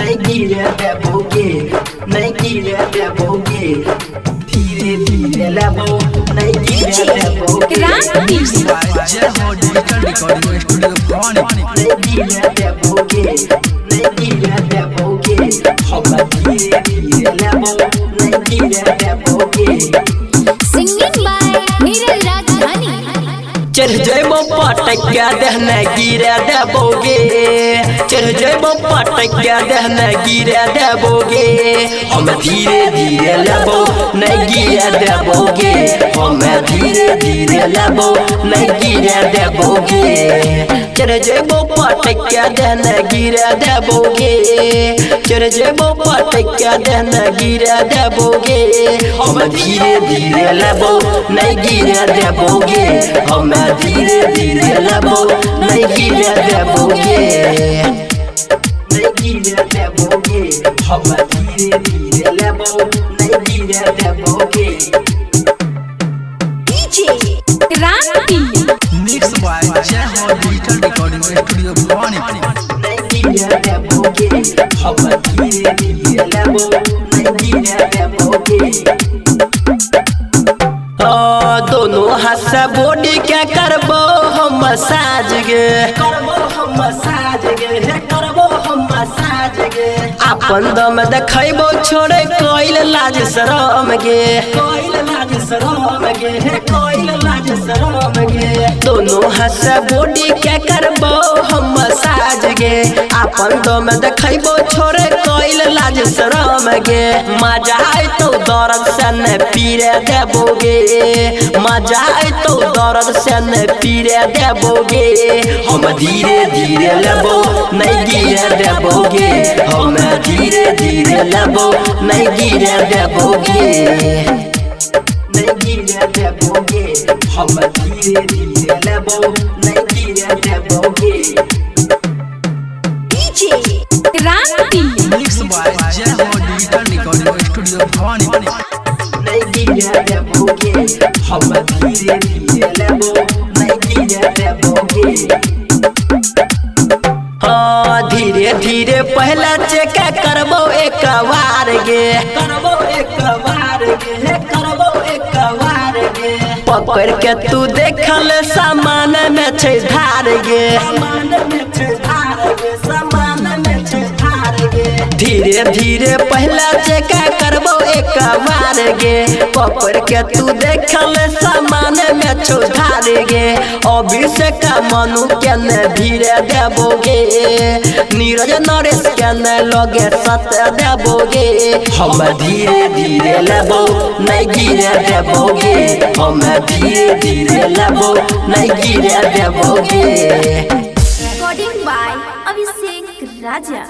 नहीं गिरे देबोगे, नहीं गिरे देबोगे, धीरे धीरे लाबो नहीं गिरे देबोगे, जय हो डिजिटल रिकॉर्डिंग स्टूडियो नहीं गिरे देबोगे, नहीं गिरे देबोगे, हम धीरे धीरे लाबो नहीं गिरे देबोगे। Singing by Niraj Rajdhani। चढ़ जैबो पटक्या दहना गिरे देबोगे, चढ़ जैबो पटक्या दहना गिरे देबोगे, हम धीरे धीरे लाबो नहीं गिरे देबोगे, हम धीरे धीरे लाबो नहीं गिरे देबोगे। चढ़ जैबो पटक्या दहना गिरे देबोगे, चढ़ जैबो पटक्या दहना गिरे देबोगे, हम धीरे धीरे लाबो नहीं गिरे देबोगे, हम धीरे धीरे लाबो नहीं गिरे देबोगे, नहीं गिरे देबोगे, हम धीरे धीरे लाबो नहीं गिरे देबोगे। मिक्स बाय जय हो डिजिटल रिकॉर्डिंग स्टूडियो नहीं गिरे देबोगे, हम धीरे धीरे लाबो नहीं गिरे देबोगे। दोनों हाथ से बॉडी क्या करबो हम मसाज गे, करबो हम मसाज गे, करबो हम मसाज गे, अपन दम देखैबो छोड़े कोइल लाज शरम गे, कोइल लाज शरम गे, कोइल लाज शरम गे। दोनों हाथ से बॉडी क्या करबो हम मसाज गे, अपन दम देखैबो छोड़े कोइल लाज शरम गे। मजा आए तो दर्द से न पीरे देबोगे, मजा आए तो दर्द से न पीरे देबोगे, हम धीरे धीरे लेबो नहीं गिरे देबोगे, हम धीरे धीरे लेबो नहीं गिरे देबोगे, नहीं गिरे देबोगे, हम धीरे धीरे लेबो नहीं गिरे देबोगे। मिक्स बाय जय हो डिजिटल रिकॉर्डिंग स्टूडियो नहीं गिरे देबोगे, हम धीरे धीरे लेबो नहीं गिरे देबोगे। हाँ धीरे धीरे पहला चेक करबो एक बार गे, करबो एक बार गे, करबो एक बार गे, पकड़ के तू देखल सामान में छै धार गे, सामान में छै धार गे, सामान में छै धार गे। धीरे धीरे पहला चेक करबो एक बार गे, पकड़ के तू देखल सामान में छो धार गे, अभिषेक मनु के न धीरे देबोगे, नीरज नरेश के न लगे सत देबोगे, हम धीरे धीरे लेबो नहीं गिरे देबोगे, हम धीरे धीरे लेबो नहीं गिरे देबोगे। Recording by Abhishek Raja।